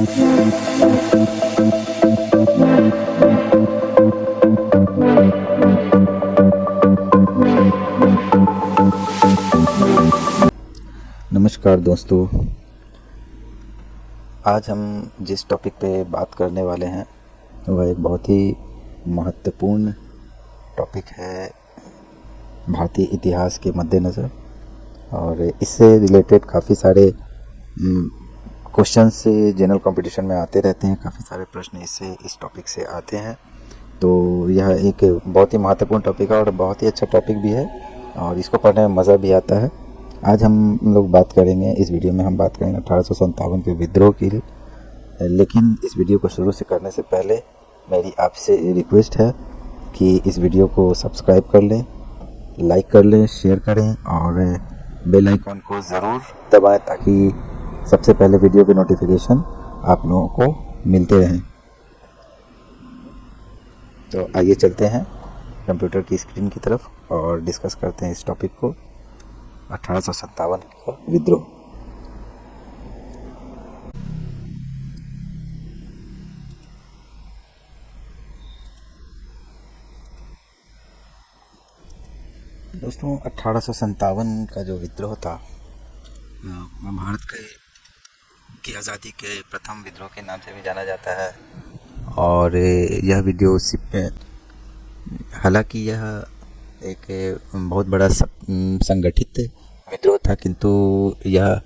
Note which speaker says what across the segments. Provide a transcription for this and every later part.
Speaker 1: नमस्कार दोस्तों, आज हम जिस टॉपिक पे बात करने वाले हैं वह एक बहुत ही महत्वपूर्ण टॉपिक है भारतीय इतिहास के मद्देनज़र। और इससे रिलेटेड काफ़ी सारे क्वेश्चंस जनरल कंपटीशन में आते रहते हैं, काफ़ी सारे प्रश्न इस टॉपिक से आते हैं। तो यह एक बहुत ही महत्वपूर्ण टॉपिक है और बहुत ही अच्छा टॉपिक भी है और इसको पढ़ने में मज़ा भी आता है। आज हम लोग बात करेंगे, इस वीडियो में हम बात करेंगे 1857 के विद्रोह की। लेकिन इस वीडियो को शुरू से करने से पहले मेरी आपसे रिक्वेस्ट है कि इस वीडियो को सब्सक्राइब कर लें, लाइक कर लें, शेयर करें और बेल आइकन को ज़रूर दबाएं ताकि सबसे पहले वीडियो के नोटिफिकेशन आप लोगों को मिलते रहें। तो आइए चलते हैं कंप्यूटर की स्क्रीन की तरफ और डिस्कस करते हैं इस टॉपिक को, 1857 का विद्रोह। दोस्तों, 1857 का जो विद्रोह था वह भारत की आज़ादी के प्रथम विद्रोह के नाम से भी जाना जाता है। और यह विद्रोह हालांकि यह एक बहुत बड़ा संगठित विद्रोह था, किंतु यह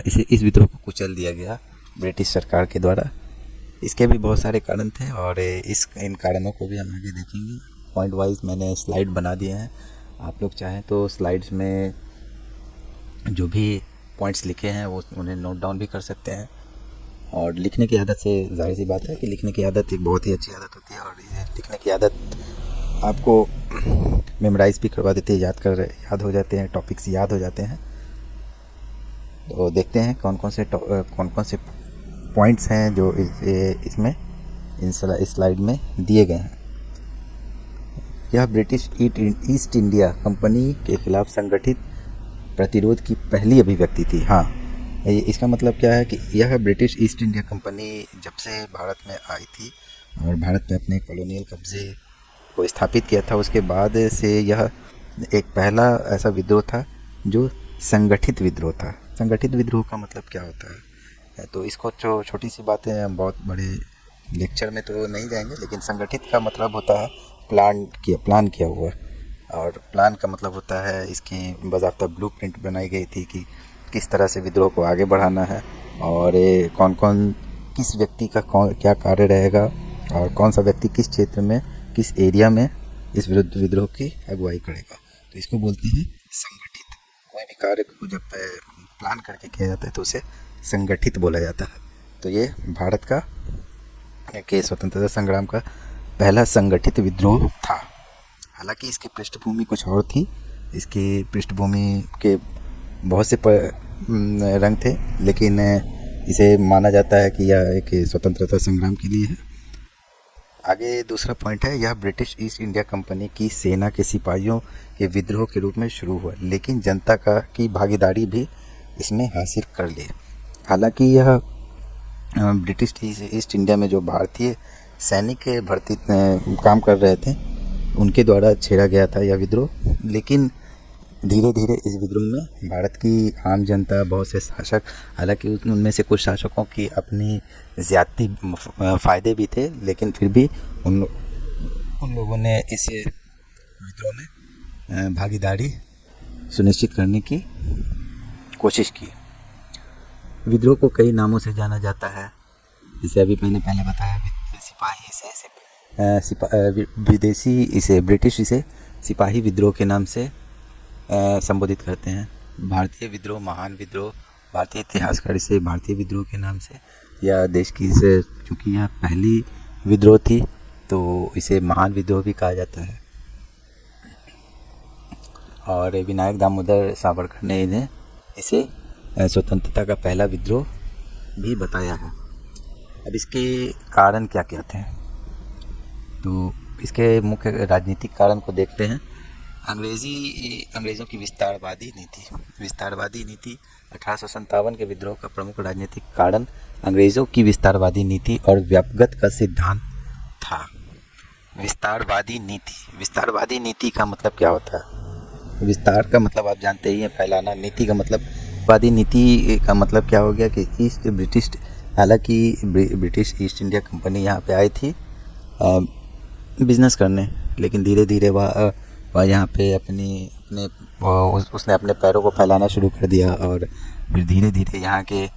Speaker 1: इस विद्रोह को कुचल दिया गया ब्रिटिश सरकार के द्वारा। इसके भी बहुत सारे कारण थे और इन कारणों को भी हम आगे देखेंगे। पॉइंट वाइज मैंने स्लाइड बना दिए हैं, आप लोग चाहें तो स्लाइड्स में जो भी पॉइंट्स लिखे हैं वो उन्हें नोट डाउन भी कर सकते हैं। और लिखने की आदत से जाहिर सी बात है कि लिखने की आदत एक बहुत ही अच्छी आदत होती है और ये लिखने की आदत आपको मेमोराइज भी करवा देती है, याद हो जाते हैं, टॉपिक्स याद हो जाते हैं। तो देखते हैं कौन कौन से पॉइंट्स हैं जो इसमें इस स्लाइड में दिए गए हैं। यह ब्रिटिश ईस्ट इंडिया कंपनी के खिलाफ संगठित प्रतिरोध की पहली अभिव्यक्ति थी। हाँ, इसका मतलब क्या है कि यह ब्रिटिश ईस्ट इंडिया कंपनी जब से भारत में आई थी और भारत में अपने कॉलोनियल कब्जे को स्थापित किया था, उसके बाद से यह एक पहला ऐसा विद्रोह था जो संगठित विद्रोह था। संगठित विद्रोह का मतलब क्या होता है, तो इसको छोटी सी बातें हम बहुत बड़े लेक्चर में तो नहीं जाएंगे, लेकिन संगठित का मतलब होता है प्लान किया हुआ। और प्लान का मतलब होता है इसकी बाज़ाब्ता ब्लूप्रिंट बनाई गई थी कि किस तरह से विद्रोह को आगे बढ़ाना है और किस व्यक्ति का क्या कार्य रहेगा और कौन सा व्यक्ति किस क्षेत्र में, किस एरिया में इस विद्रोह की अगुवाई करेगा। तो इसको बोलते हैं संगठित। कोई भी कार्य को जब प्लान करके किया जाता है तो उसे संगठित बोला जाता है। तो ये भारत का के स्वतंत्रता संग्राम का पहला संगठित विद्रोह था। हालांकि इसकी पृष्ठभूमि कुछ और थी। इसकी पृष्ठभूमि के बहुत से रंग थे, लेकिन इसे माना जाता है कि यह एक स्वतंत्रता संग्राम के लिए है। आगे दूसरा पॉइंट है, यह ब्रिटिश ईस्ट इंडिया कंपनी की सेना के सिपाहियों के विद्रोह के रूप में शुरू हुआ, लेकिन जनता की भागीदारी भी इसमें हासिल कर ली। हालांकि यह ब्रिटिश ईस्ट इंडिया में जो भारतीय सैनिक भर्ती काम कर रहे थे उनके द्वारा छेड़ा गया था यह विद्रोह, लेकिन धीरे धीरे इस विद्रोह में भारत की आम जनता, बहुत से शासक, हालांकि उनमें से कुछ शासकों की अपनी ज़्यादती फ़ायदे भी थे, लेकिन फिर भी उन लोगों ने इस विद्रोह में भागीदारी सुनिश्चित करने की कोशिश की। विद्रोह को कई नामों से जाना जाता है, जिसे अभी मैंने पहले बताया। विदेशी इसे ब्रिटिश इसे सिपाही विद्रोह के नाम से संबोधित करते हैं। भारतीय विद्रोह, महान विद्रोह, भारतीय इतिहासकार इसे भारतीय विद्रोह के नाम से, या देश की इसे, चूँकि यह पहली विद्रोह थी तो इसे महान विद्रोह भी कहा जाता है। और विनायक दामोदर सावरकर ने इसे स्वतंत्रता का पहला विद्रोह भी बताया है। अब इसके कारण क्या क्या थे, तो इसके मुख्य राजनीतिक कारण को देखते हैं। अंग्रेज़ों की विस्तारवादी नीति 1857 के विद्रोह का प्रमुख राजनीतिक कारण अंग्रेज़ों की विस्तारवादी नीति और व्यापगत का सिद्धांत था। विस्तारवादी नीति का मतलब क्या होता है? विस्तार का मतलब आप जानते ही हैं, फैलाना। नीति का मतलब, वादी नीति का मतलब क्या हो गया कि हालांकि ब्रिटिश ईस्ट इंडिया कंपनी यहाँ पे आई थी बिजनेस करने, लेकिन धीरे धीरे वह यहाँ पे उसने अपने पैरों को फैलाना शुरू कर दिया और फिर धीरे धीरे यहाँ के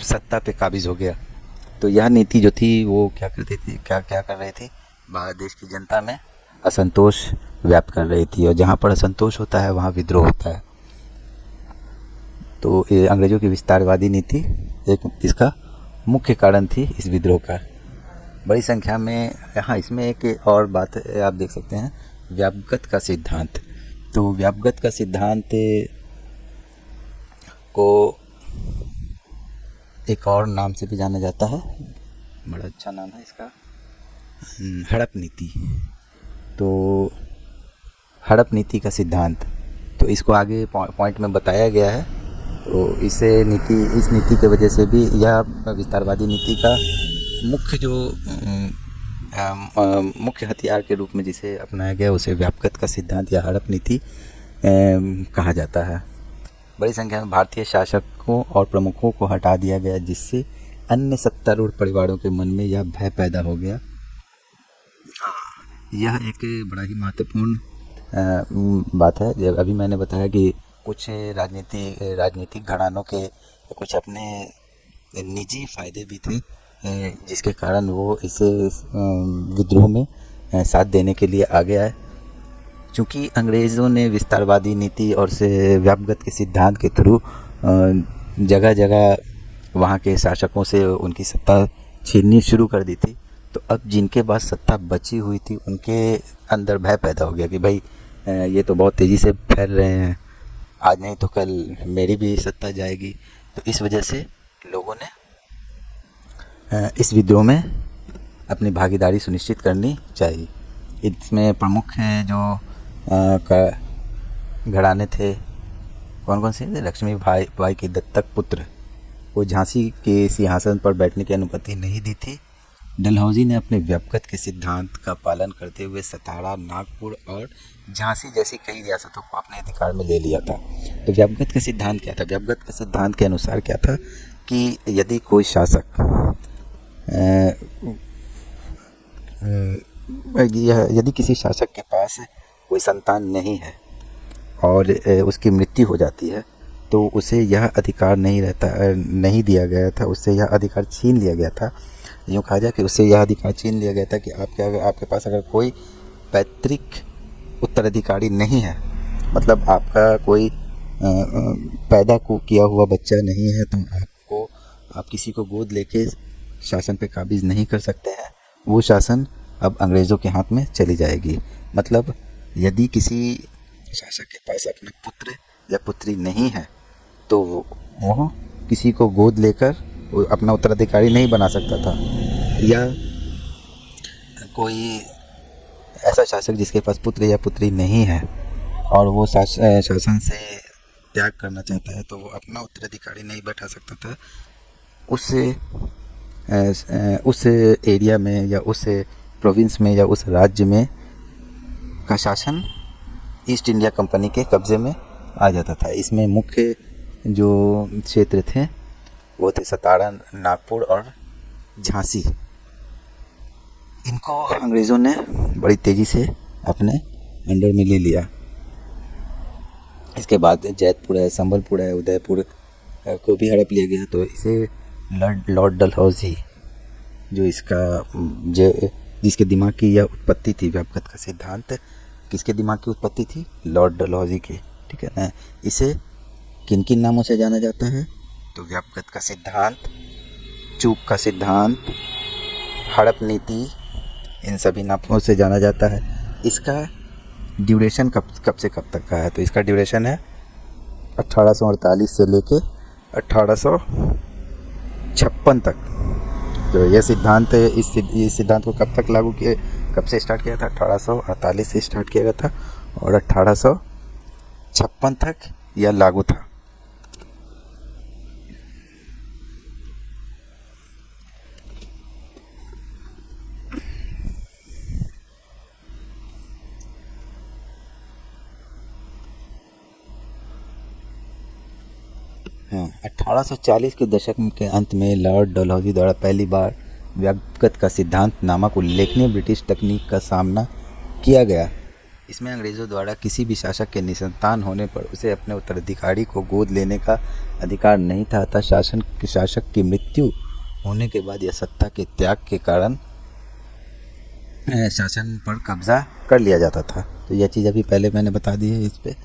Speaker 1: सत्ता पे काबिज हो गया। तो यह नीति जो थी वो क्या कर रही थी, बाहर देश की जनता में असंतोष व्याप्त कर रही थी, और जहाँ पर असंतोष होता है वहाँ विद्रोह होता है। तो ये अंग्रेज़ों की विस्तारवादी नीति एक इसका मुख्य कारण थी, इस विद्रोह का। बड़ी संख्या में यहाँ इसमें एक और बात आप देख सकते हैं, व्यापगत का सिद्धांत। तो व्यापगत का सिद्धांत को एक और नाम से भी जाना जाता है, बड़ा अच्छा नाम है इसका, हड़प नीति। तो हड़प नीति का सिद्धांत, तो इसको आगे पॉइंट में बताया गया है। तो इस नीति के वजह से भी यह विस्तारवादी नीति का मुख्य हथियार के रूप में जिसे अपनाया गया उसे व्यापगत का सिद्धांत या हड़प नीति कहा जाता है। बड़ी संख्या में भारतीय शासकों और प्रमुखों को हटा दिया गया, जिससे अन्य सत्तारूढ़ परिवारों के मन में यह भय पैदा हो गया। यह एक बड़ा ही महत्वपूर्ण बात है। जब अभी मैंने बताया कि कुछ राजनीतिक घरानों के कुछ अपने निजी फायदे भी थे, जिसके कारण वो इस विद्रोह में साथ देने के लिए आगे आए। चूँकि अंग्रेज़ों ने विस्तारवादी नीति और से व्यापगत के सिद्धांत के थ्रू जगह जगह वहाँ के शासकों से उनकी सत्ता छीननी शुरू कर दी थी, तो अब जिनके पास सत्ता बची हुई थी उनके अंदर भय पैदा हो गया कि भाई ये तो बहुत तेज़ी से फैल रहे हैं, आज नहीं तो कल मेरी भी सत्ता जाएगी। तो इस वजह से लोगों ने इस विद्रोह में अपनी भागीदारी सुनिश्चित करनी चाहिए। इसमें प्रमुख जो घराने थे कौन कौन से थे? लक्ष्मीबाई के दत्तक पुत्र को झांसी के सिंहासन पर बैठने की अनुमति नहीं दी थी। डलहौजी ने अपने व्यापगत के सिद्धांत का पालन करते हुए सतारा, नागपुर और झांसी जैसी कई रियासतों को अपने अधिकार में ले लिया था। तो व्यापगत का सिद्धांत क्या था? व्यापगत के सिद्धांत के अनुसार क्या था कि यदि कोई शासक यदि किसी शासक के पास कोई संतान नहीं है और उसकी मृत्यु हो जाती है, तो उसे यह अधिकार नहीं दिया गया था, उससे यह अधिकार छीन लिया गया था। यूँ कहा जाए कि उससे यह अधिकार छीन लिया गया था कि आपके पास अगर कोई पैतृक उत्तराधिकारी नहीं है, मतलब आपका कोई पैदा किया हुआ बच्चा नहीं है, तो आप किसी को गोद लेके शासन पे काबिज नहीं कर सकते हैं। वो शासन अब अंग्रेज़ों के हाथ में चली जाएगी। मतलब यदि किसी शासक के पास अपना पुत्र या पुत्री नहीं है, तो वो किसी को गोद लेकर अपना उत्तराधिकारी नहीं बना सकता था। या कोई ऐसा शासक जिसके पास पुत्र या पुत्री नहीं है और वो शासन से त्याग करना चाहता है, तो वो अपना उत्तराधिकारी नहीं बैठा सकता था। उस एरिया में या उस प्रोविंस में या उस राज्य में का शासन ईस्ट इंडिया कंपनी के कब्ज़े में आ जाता था। इसमें मुख्य जो क्षेत्र थे वो थे सतारा, नागपुर और झांसी। इनको अंग्रेज़ों ने बड़ी तेज़ी से अपने अंडर में ले लिया। इसके बाद जैतपुर है, संबलपुर है, उदयपुर को भी हड़प लिया गया। तो इसे लॉर्ड डलहौजी जिसके दिमाग की यह उत्पत्ति थी, व्यापगत का सिद्धांत किसके दिमाग की उत्पत्ति थी? लॉर्ड डलहौजी की, ठीक है ना। इसे किन किन नामों से जाना जाता है? तो व्यापगत का सिद्धांत, चूक का सिद्धांत, हड़प नीति, इन सभी नामों से जाना जाता है। इसका ड्यूरेशन कब से कब तक का है? तो इसका ड्यूरेशन है 1848 से लेके 1856 तक। तो ये सिद्धांत इस सिद्धांत को कब तक लागू किए, कब से स्टार्ट किया था? 1848 से स्टार्ट किया गया था और 1856 तक यह लागू था। हाँ, 1840 के दशक के अंत में लॉर्ड डलहौजी द्वारा पहली बार व्यक्तिगत का सिद्धांत नामक उल्लेखनीय ब्रिटिश तकनीक का सामना किया गया। इसमें अंग्रेज़ों द्वारा किसी भी शासक के निसंतान होने पर उसे अपने उत्तराधिकारी को गोद लेने का अधिकार नहीं था, अतः शासक की मृत्यु होने के बाद या सत्ता के त्याग के कारण शासन पर कब्जा कर लिया जाता था। तो यह चीज़ अभी पहले मैंने बता दी है। इस पे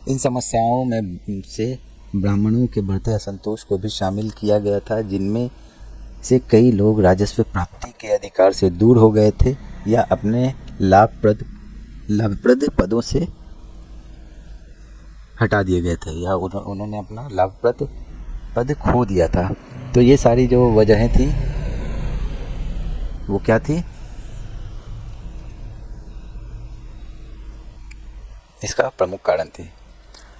Speaker 1: इन समस्याओं में से ब्राह्मणों के बढ़ते असंतोष को भी शामिल किया गया था, जिनमें से कई लोग राजस्व प्राप्ति के अधिकार से दूर हो गए थे या अपने लाभप्रद पदों से हटा दिए गए थे या उन्होंने अपना लाभप्रद पद खो दिया था। तो ये सारी जो वजहें थी वो क्या थी? इसका प्रमुख कारण थी।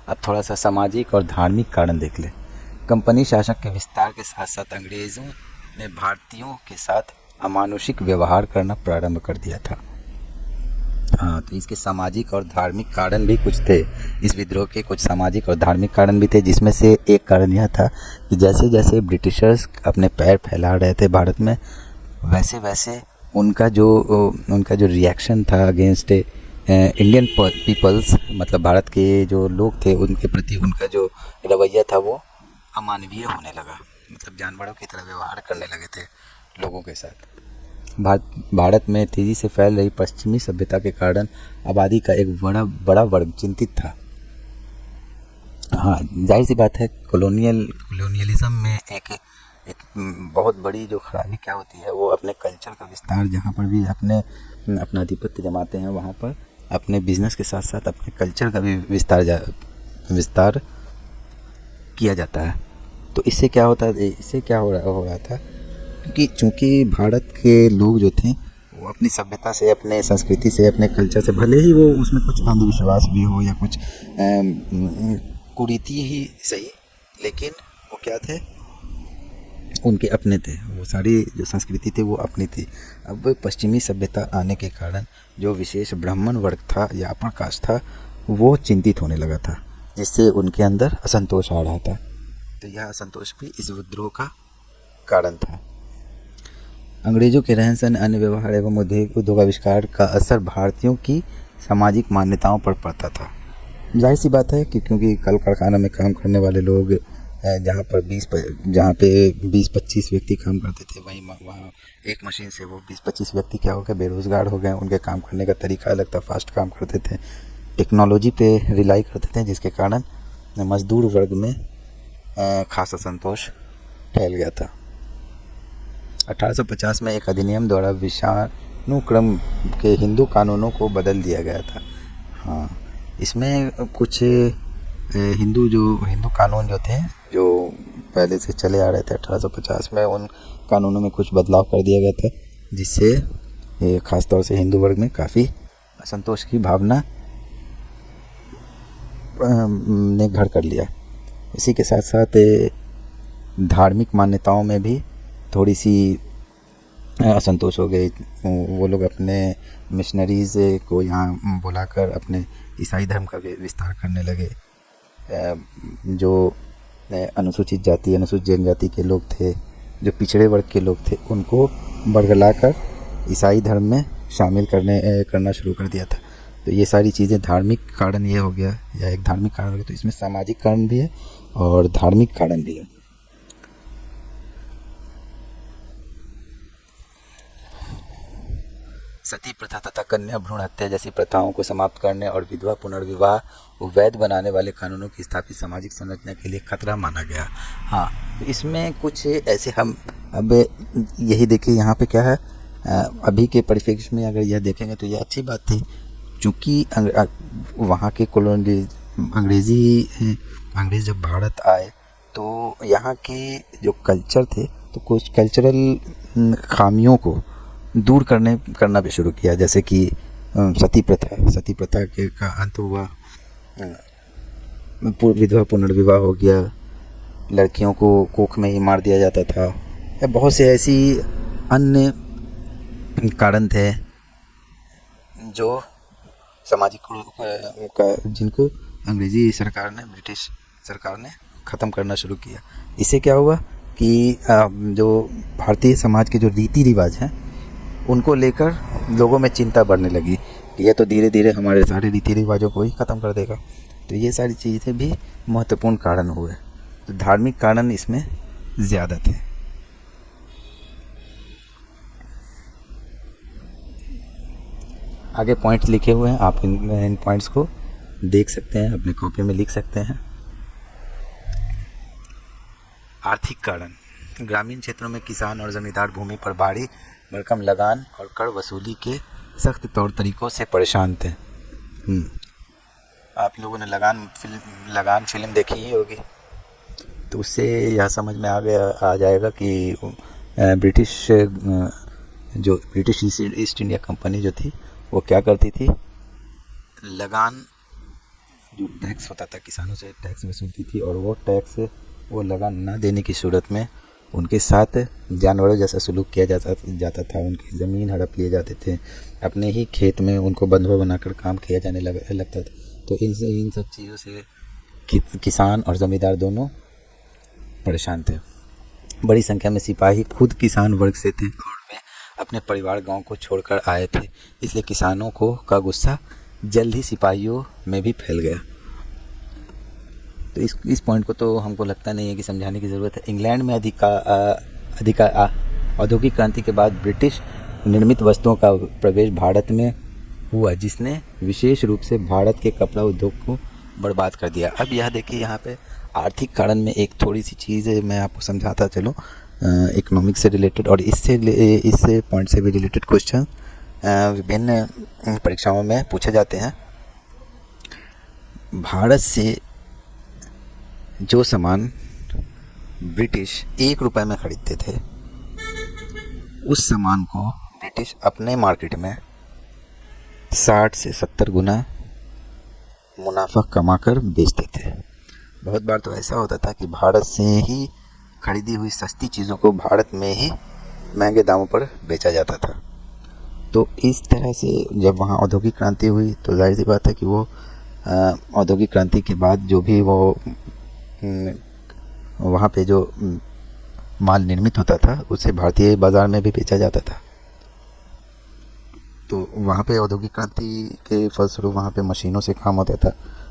Speaker 1: अब थोड़ा सा सामाजिक और धार्मिक कारण देख ले। कंपनी शासक के विस्तार के साथ साथ अंग्रेज़ों ने भारतीयों के साथ अमानुषिक व्यवहार करना प्रारंभ कर दिया था। हाँ, तो इसके सामाजिक और धार्मिक कारण भी कुछ थे। इस विद्रोह के कुछ सामाजिक और धार्मिक कारण भी थे, जिसमें से एक कारण यह था कि जैसे जैसे ब्रिटिशर्स अपने पैर फैला रहे थे भारत में, वैसे वैसे उनका जो रिएक्शन था अगेंस्ट इंडियन पीपल्स, मतलब भारत के जो लोग थे उनके प्रति उनका जो रवैया था वो अमानवीय होने लगा। मतलब जानवरों की तरह व्यवहार करने लगे थे लोगों के साथ। भारत में तेज़ी से फैल रही पश्चिमी सभ्यता के कारण आबादी का एक बड़ा वर्ग चिंतित था। हाँ, जाहिर सी बात है, कॉलोनियलिज्म में एक बहुत बड़ी जो खराबी क्या होती है, वो अपने कल्चर का विस्तार, जहाँ पर भी अपना आधिपत्य जमाते हैं वहाँ पर अपने बिजनेस के साथ साथ अपने कल्चर का भी विस्तार किया जाता है। तो इससे क्या होता है, इससे क्या हो रहा था कि चूँकि भारत के लोग जो थे वो अपनी सभ्यता से, अपने संस्कृति से, अपने कल्चर से, भले ही वो उसमें कुछ अंधविश्वास भी हो या कुछ कुरीति ही सही, लेकिन वो क्या थे, उनके अपने थे। वो सारी जो संस्कृति थी वो अपनी थी। अब पश्चिमी सभ्यता आने के कारण जो विशेष ब्राह्मण वर्ग था या अपर कास्ट था वो चिंतित होने लगा था, जिससे उनके अंदर असंतोष आ रहा था। तो यह असंतोष भी इस विद्रोह का कारण था। अंग्रेजों के रहन सहन, अन्य व्यवहार एवं उद्योग आविष्कार का असर भारतीयों की सामाजिक मान्यताओं पर पड़ता था। जाहिर सी बात है कि क्योंकि कल कारखाना में काम करने वाले लोग जहाँ पे 20-25 व्यक्ति काम करते थे, वहाँ एक मशीन से वो 20-25 व्यक्ति क्या हो गए, बेरोज़गार हो गए। उनके काम करने का तरीका अलग था, फास्ट काम करते थे, टेक्नोलॉजी पे रिलाई करते थे, जिसके कारण मजदूर वर्ग में खासा असंतोष फैल गया था। 1850 में एक अधिनियम द्वारा विषानुक्रम के हिंदू कानूनों को बदल दिया गया था। हाँ, इसमें कुछ हिंदू कानून जो थे, जो पहले से चले आ रहे थे 1850 में, उन कानूनों में कुछ बदलाव कर दिया गया था, जिससे ख़ास तौर से हिंदू वर्ग में काफ़ी असंतोष की भावना ने घर कर लिया। इसी के साथ साथ धार्मिक मान्यताओं में भी थोड़ी सी असंतोष हो गई। वो लोग अपने मिशनरीज़ को यहाँ बुलाकर अपने ईसाई धर्म का विस्तार करने लगे। जो अनुसूचित जाति, अनुसूचित जनजाति के लोग थे, जो पिछड़े वर्ग के लोग थे, उनको बरगलाकर ईसाई धर्म में शामिल करना शुरू कर दिया था। तो ये सारी चीज़ें, धार्मिक कारण ये हो गया, या एक धार्मिक कारण हो गया। तो इसमें सामाजिक कारण भी है और धार्मिक कारण भी है। सती प्रथा तथा कन्या भ्रूण हत्या जैसी प्रथाओं को समाप्त करने और विधवा पुनर्विवाह को वैध बनाने वाले कानूनों की स्थापित सामाजिक संरचना के लिए खतरा माना गया। हाँ, तो इसमें कुछ ऐसे, हम अब यही देखिए यहाँ पे क्या है, अभी के परिप्रेक्ष्य में अगर यह देखेंगे तो यह अच्छी बात थी, क्योंकि वहाँ के अंग्रेज़ जब भारत आए तो यहाँ के जो कल्चर थे तो कुछ कल्चरल खामियों को दूर करना भी शुरू किया, जैसे कि सती प्रथा के का अंत हुआ, विधवा पुनर्विवाह हो गया, लड़कियों को कोख में ही मार दिया जाता था, या बहुत से ऐसी अन्य कारण थे जो सामाजिक का जिनको अंग्रेजी सरकार ने, ब्रिटिश सरकार ने ख़त्म करना शुरू किया। इससे क्या हुआ कि जो भारतीय समाज के जो रीति रिवाज हैं उनको लेकर लोगों में चिंता बढ़ने लगी कि ये तो धीरे धीरे हमारे सारे रीति रिवाजों को ही ख़त्म कर देगा। तो ये सारी चीज़ें भी महत्वपूर्ण कारण हुए। तो धार्मिक कारण इसमें ज़्यादा थे। आगे पॉइंट्स लिखे हुए हैं, आप इन पॉइंट्स को देख सकते हैं, अपने कॉपी में लिख सकते हैं। आर्थिक कारण, ग्रामीण क्षेत्रों में किसान और जमींदार भूमि पर भारी भरकम लगान और कर वसूली के सख्त तौर तरीकों से परेशान थे। आप लोगों ने लगान फिल्म देखी ही होगी, तो उससे यह समझ में आ जाएगा कि ब्रिटिश ईस्ट इंडिया कंपनी जो थी वो क्या करती थी। लगान जो टैक्स होता था, किसानों से टैक्स वसूलती थी, और वो लगान ना देने की सूरत में उनके साथ जानवरों जैसा सलूक किया जाता था। उनकी ज़मीन हड़प लिए जाते थे, अपने ही खेत में उनको बंधुआ बनाकर काम किया जाने लगता था। तो इन सब चीज़ों से किसान और ज़मींदार दोनों परेशान थे। बड़ी संख्या में सिपाही खुद किसान वर्ग से थे और वे अपने परिवार गांव को छोड़कर आए थे, इसलिए किसानों का गुस्सा जल्द ही सिपाहियों में भी फैल गया। तो इस पॉइंट को तो हमको लगता नहीं है कि समझाने की ज़रूरत है। इंग्लैंड में औद्योगिक क्रांति के बाद ब्रिटिश निर्मित वस्तुओं का प्रवेश भारत में हुआ, जिसने विशेष रूप से भारत के कपड़ा उद्योग को बर्बाद कर दिया। अब यह देखिए, यहाँ पे आर्थिक कारण में एक थोड़ी सी चीज़ मैं आपको समझाता चलूँ, इकोनॉमिक्स से रिलेटेड, और इससे पॉइंट से भी रिलेटेड क्वेश्चन विभिन्न परीक्षाओं में पूछे जाते हैं। भारत से जो सामान ब्रिटिश 1 रुपए में ख़रीदते थे, उस सामान को ब्रिटिश अपने मार्केट में 60 से 70 गुना मुनाफा कमाकर बेचते थे। बहुत बार तो ऐसा होता था कि भारत से ही खरीदी हुई सस्ती चीज़ों को भारत में ही महंगे दामों पर बेचा जाता था। तो इस तरह से जब वहाँ औद्योगिक क्रांति हुई, तो जाहिर सी बात है कि वो औद्योगिक क्रांति के बाद जो भी वो वहाँ पे जो माल निर्मित होता था उसे भारतीय बाज़ार में भी बेचा जाता था। तो वहाँ पे औद्योगिक क्रांति के फलस्वरूप वहाँ पे मशीनों से काम होता था।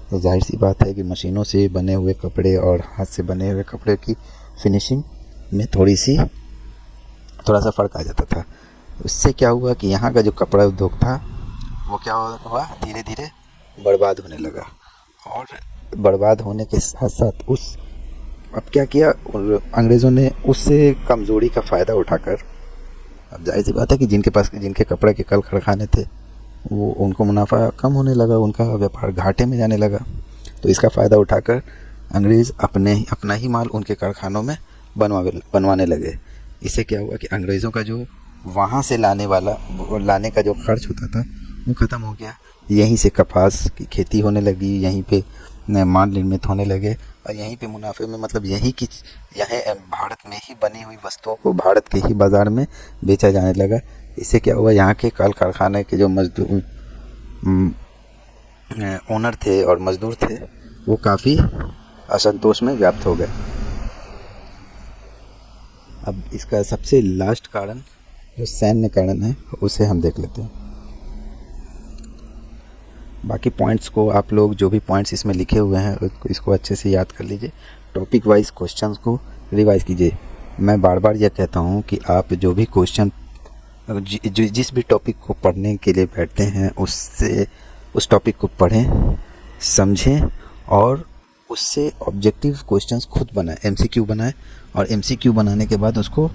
Speaker 1: तो जाहिर सी बात है कि मशीनों से बने हुए कपड़े और हाथ से बने हुए कपड़े की फिनिशिंग में थोड़ा सा फ़र्क आ जाता था। उससे क्या हुआ कि यहाँ का जो कपड़ा उद्योग था वो क्या हुआ, धीरे धीरे बर्बाद होने लगा। और बर्बाद होने के साथ साथ अब क्या किया, अंग्रेज़ों ने उससे कमज़ोरी का फ़ायदा उठाकर, अब जाहिर सी बात है कि जिनके कपड़े के कल कारखाने थे वो उनको मुनाफा कम होने लगा, उनका व्यापार घाटे में जाने लगा। तो इसका फ़ायदा उठाकर अंग्रेज़ अपना ही माल उनके कारखानों में बनवाने लगे। इससे क्या हुआ कि अंग्रेज़ों का जो वहाँ से लाने का जो खर्च होता था वो ख़त्म हो गया। यहीं से कपास की खेती होने लगी, यहीं पे माल निर्मित होने लगे, और यहीं पे मुनाफे में मतलब यहीं भारत में ही बनी हुई वस्तुओं को भारत के ही बाज़ार में बेचा जाने लगा। इससे क्या हुआ, यहाँ के कल कारखाने के जो मजदूर ओनर थे और मज़दूर थे वो काफ़ी असंतोष में व्याप्त हो गए। अब इसका सबसे लास्ट कारण जो सैन्य कारण है उसे हम देख लेते हैं। बाकी पॉइंट्स को आप लोग जो भी पॉइंट्स इसमें लिखे हुए हैं इसको अच्छे से याद कर लीजिए, टॉपिक वाइज क्वेश्चंस को रिवाइज कीजिए। मैं बार बार यह कहता हूँ कि आप जो भी क्वेश्चन जिस भी टॉपिक को पढ़ने के लिए बैठते हैं उस टॉपिक को पढ़ें, समझें और उससे ऑब्जेक्टिव क्वेश्चंस खुद बनाएं, एमसीक्यू बनाएं, और एमसीक्यू बनाने के बाद उसको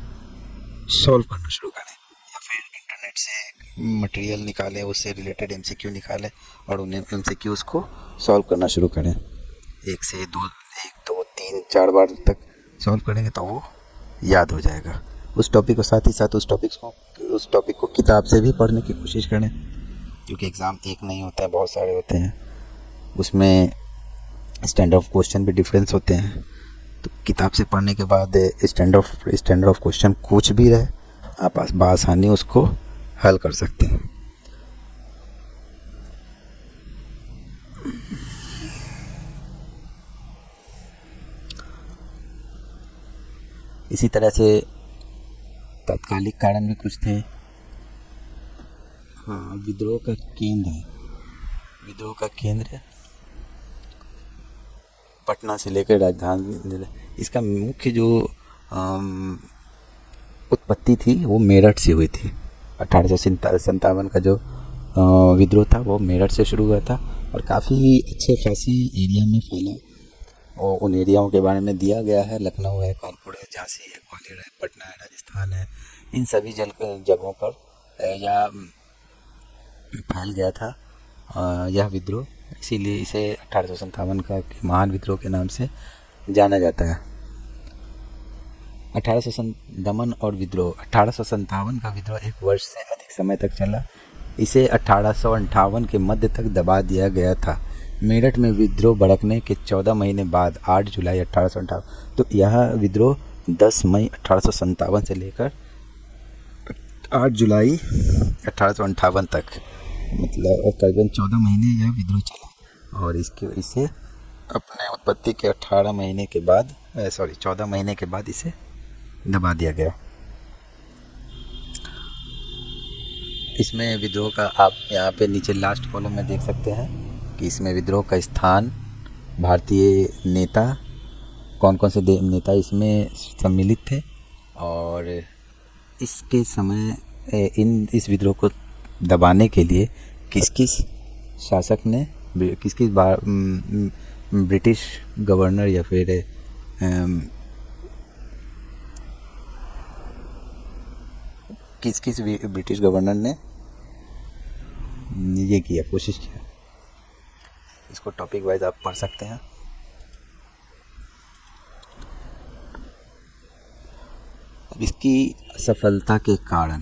Speaker 1: सॉल्व करना शुरू करें, या फिर इंटरनेट से मटेरियल निकालें, उससे रिलेटेड एमसीक्यू निकालें और उन एमसीक्यूज़ को सॉल्व करना शुरू करें। 1 2 3 4 बार तक सॉल्व करेंगे तो वो याद हो जाएगा। उस टॉपिक को साथ ही साथ उस टॉपिक को किताब से भी पढ़ने की कोशिश करें, क्योंकि एग्ज़ाम एक नहीं होता है, बहुत सारे होते हैं, उसमें स्टैंडर्ड ऑफ क्वेश्चन भी डिफरेंस होते हैं। तो किताब से पढ़ने के बाद स्टैंडर्ड ऑफ क्वेश्चन कुछ भी रहे, आप बआसानी उसको हल कर सकते हैं। इसी तरह से तात्कालिक कारण भी कुछ थे। हाँ, विद्रोह का केंद्र पटना से लेकर राजधानी, इसका मुख्य जो उत्पत्ति थी वो मेरठ से हुई थी। 1857 का जो विद्रोह था वो मेरठ से शुरू हुआ था और काफ़ी अच्छे खासी एरिया में फैला। और उन एरियाओं के बारे में दिया गया है, लखनऊ है, कानपुर है, झांसी है, ग्वालियर है, पटना है, राजस्थान है, इन सभी जगहों पर यह फैल गया था यह विद्रोह। इसीलिए इसे 1857 का महान विद्रोह के नाम से जाना जाता है। 1857 और विद्रोह, 1857 का विद्रोह 1 वर्ष से अधिक समय तक चला। इसे 1858 के मध्य तक दबा दिया गया था। मेरठ में विद्रोह भड़कने के 14 महीने बाद 8 जुलाई 1858, तो यह विद्रोह 10 मई 1857 से लेकर 8 जुलाई 1858 तक, मतलब करीबन 14 महीने यह विद्रोह चला। और इसे अपने उत्पत्ति के 14 महीने के बाद इसे दबा दिया गया। इसमें विद्रोह का आप यहाँ पे नीचे लास्ट कॉलम में देख सकते हैं कि इसमें विद्रोह का स्थान, भारतीय नेता, कौन कौन से नेता इसमें सम्मिलित थे और इसके समय इस विद्रोह को दबाने के लिए किस शासक ने, ब्रिटिश गवर्नर या फिर किस ब्रिटिश गवर्नर ने ये किया, कोशिश किया। इसको टॉपिक वाइज आप पढ़ सकते हैं। अब इसकी असफलता के कारण,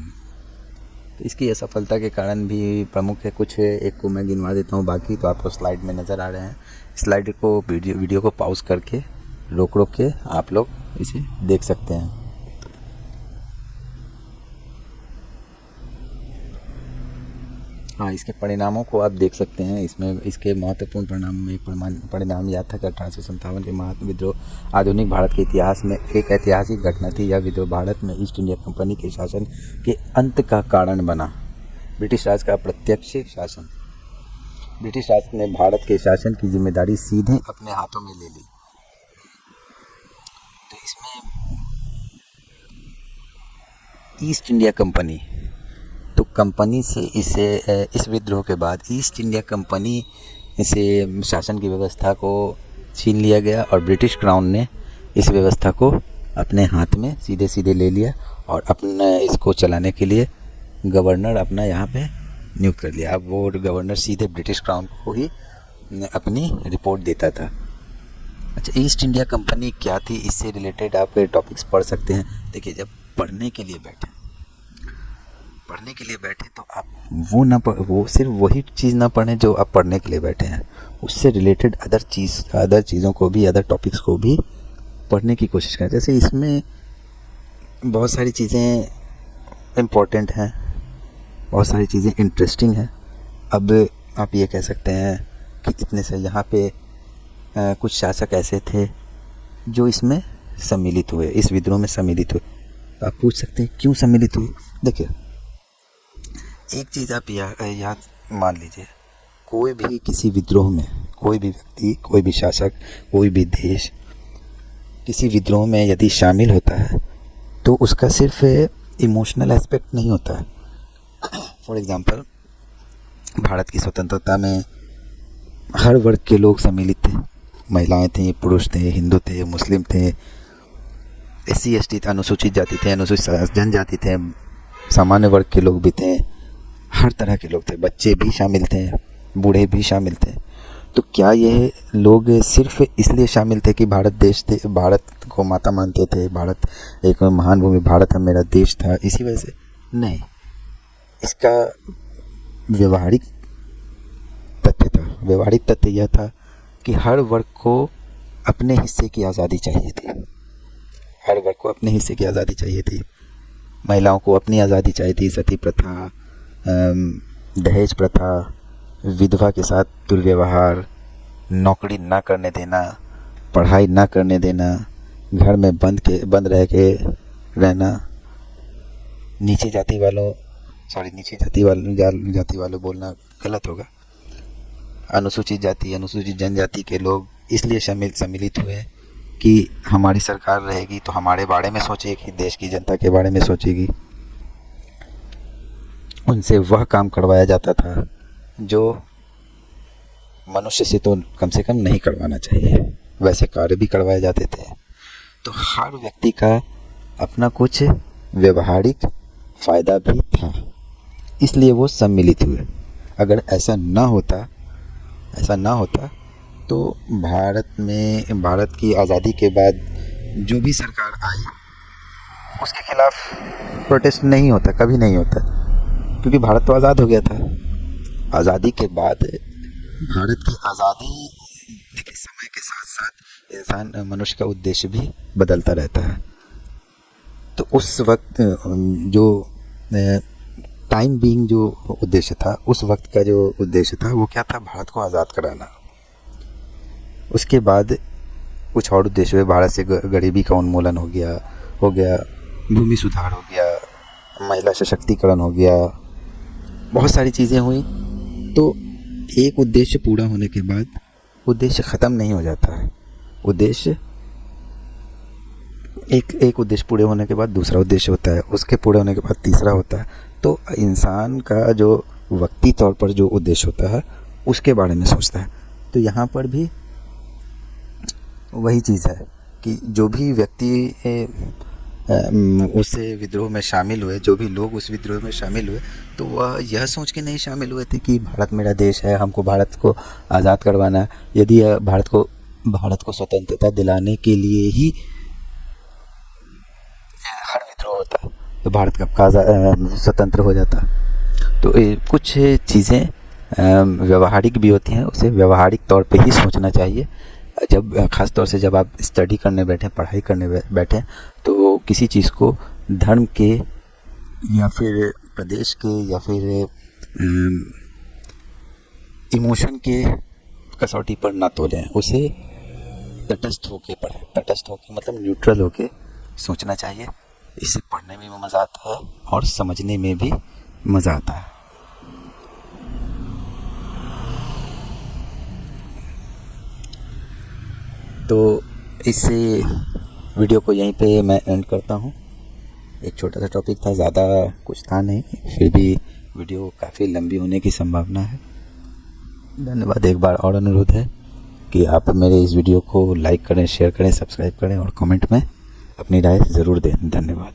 Speaker 1: तो इसकी असफलता के कारण भी प्रमुख है कुछ, एक को मैं गिनवा देता हूँ, बाकी तो आपको स्लाइड में नज़र आ रहे हैं। स्लाइड को वीडियो को पॉज करके रोक के आप लोग इसे देख सकते हैं। हाँ, इसके परिणामों को आप देख सकते हैं। इसमें इसके महत्वपूर्ण परिणाम में एक परिणाम यह था कि 1857 के महान विद्रोह आधुनिक भारत के इतिहास में एक ऐतिहासिक घटना थी। यह विद्रोह भारत में ईस्ट इंडिया कंपनी के शासन के अंत का कारण बना। ब्रिटिश राज का प्रत्यक्ष शासन, ब्रिटिश राज ने भारत के शासन की जिम्मेदारी सीधे अपने हाथों में ले ली। तो इसमें ईस्ट इंडिया कंपनी, तो कंपनी से इस विद्रोह के बाद ईस्ट इंडिया कंपनी से शासन की व्यवस्था को छीन लिया गया और ब्रिटिश क्राउन ने इस व्यवस्था को अपने हाथ में सीधे ले लिया और अपने इसको चलाने के लिए गवर्नर अपना यहाँ पे नियुक्त कर लिया। अब वो गवर्नर सीधे ब्रिटिश क्राउन को ही अपनी रिपोर्ट देता था। अच्छा, ईस्ट इंडिया कंपनी क्या थी, इससे रिलेटेड आप टॉपिक्स पढ़ सकते हैं। देखिए, जब पढ़ने के लिए बैठे तो आप वो सिर्फ वही चीज़ ना पढ़ें जो आप पढ़ने के लिए बैठे हैं, उससे रिलेटेड अदर चीज़ों को भी, अदर टॉपिक्स को भी पढ़ने की कोशिश करें। जैसे इसमें बहुत सारी चीज़ें इम्पोर्टेंट हैं, बहुत सारी चीज़ें इंटरेस्टिंग हैं। अब आप ये कह सकते हैं कि इतने से यहाँ पे कुछ शासक ऐसे थे जो इसमें सम्मिलित हुए, इस विद्रोह में सम्मिलित हुए। तो आप पूछ सकते हैं क्यों सम्मिलित हुए। देखिए, एक चीज़ आप याद मान लीजिए, कोई भी किसी विद्रोह में, कोई भी व्यक्ति, कोई भी शासक, कोई भी देश किसी विद्रोह में यदि शामिल होता है तो उसका सिर्फ इमोशनल एस्पेक्ट नहीं होता है। फॉर एग्जांपल, भारत की स्वतंत्रता में हर वर्ग के लोग सम्मिलित थे, महिलाएं थीं, पुरुष थे, हिंदू थे, मुस्लिम थे, SC ST थे, अनुसूचित जाति थे, अनुसूचित जनजाति थे, सामान्य वर्ग के लोग भी थे, हर तरह के लोग थे, बच्चे भी शामिल थे, बूढ़े भी शामिल थे। तो क्या यह लोग सिर्फ इसलिए शामिल थे कि भारत देश थे, भारत को माता मानते थे, भारत एक महान भूमि, भारत मेरा देश था, इसी वजह से? नहीं, इसका व्यवहारिक तथ्य था। व्यवहारिक तथ्य यह था कि हर वर्ग को अपने हिस्से की आज़ादी चाहिए थी। हर वर्ग को अपने हिस्से की आज़ादी चाहिए थी। महिलाओं को अपनी आज़ादी चाहिए थी। सती प्रथा, दहेज प्रथा, विधवा के साथ दुर्व्यवहार, नौकरी ना करने देना, पढ़ाई ना करने देना, घर में बंद रह के रहना, नीची जाति वालों बोलना गलत होगा, अनुसूचित जाति, अनुसूचित जनजाति के लोग इसलिए सम्मिलित हुए कि हमारी सरकार रहेगी तो हमारे बारे में सोचेगी, देश की जनता के बारे में सोचेगी। उनसे वह काम करवाया जाता था जो मनुष्य से तो कम से कम नहीं करवाना चाहिए, वैसे कार्य भी करवाए जाते थे। तो हर व्यक्ति का अपना कुछ व्यवहारिक फ़ायदा भी था, इसलिए वो सम्मिलित हुए। अगर ऐसा ना होता तो भारत की आज़ादी के बाद जो भी सरकार आई उसके खिलाफ प्रोटेस्ट नहीं होता, कभी नहीं होता, क्योंकि भारत तो आज़ाद हो गया था। आज़ादी के बाद भारत की आज़ादी के समय के साथ साथ मनुष्य का उद्देश्य भी बदलता रहता है। तो उस वक्त जो टाइम बीइंग जो उद्देश्य था, उस वक्त का जो उद्देश्य था वो क्या था? भारत को आज़ाद कराना। उसके बाद कुछ और उद्देश्य हुए। भारत से गरीबी का उन्मूलन हो गया, भूमि सुधार हो गया, महिला सशक्तिकरण हो गया, बहुत सारी चीज़ें हुई। तो एक उद्देश्य पूरा होने के बाद उद्देश्य ख़त्म नहीं हो जाता है। एक उद्देश्य पूरे होने के बाद दूसरा उद्देश्य होता है, उसके पूरे होने के बाद तीसरा होता है। तो इंसान का जो वक्ती तौर पर जो उद्देश्य होता है उसके बारे में सोचता है। तो यहाँ पर भी वही चीज़ है कि जो भी व्यक्ति उस विद्रोह में शामिल हुए, जो भी लोग उस विद्रोह में शामिल हुए, तो वह यह सोच के नहीं शामिल हुए थे कि भारत मेरा देश है, हमको भारत को आज़ाद करवाना है। यदि भारत को स्वतंत्रता दिलाने के लिए ही हर विद्रोह होता तो भारत कब स्वतंत्र हो जाता। तो कुछ चीज़ें व्यवहारिक भी होती हैं, उसे व्यवहारिक तौर पे ही सोचना चाहिए। जब ख़ास तौर से जब आप स्टडी करने बैठें, पढ़ाई करने बैठें, तो किसी चीज़ को धर्म के या फिर प्रदेश के या फिर इमोशन के कसौटी पर ना तोलें। उसे तटस्थ होके पढ़ें, तटस्थ होके मतलब न्यूट्रल होके सोचना चाहिए। इससे पढ़ने में भी मज़ा आता है और समझने में भी मज़ा आता है। तो इससे वीडियो को यहीं पे मैं एंड करता हूँ। एक छोटा सा टॉपिक था, ज़्यादा कुछ था नहीं, फिर भी वीडियो काफ़ी लंबी होने की संभावना है। धन्यवाद। एक बार और अनुरोध है कि आप मेरे इस वीडियो को लाइक करें, शेयर करें, सब्सक्राइब करें और कमेंट में अपनी राय ज़रूर दें। धन्यवाद।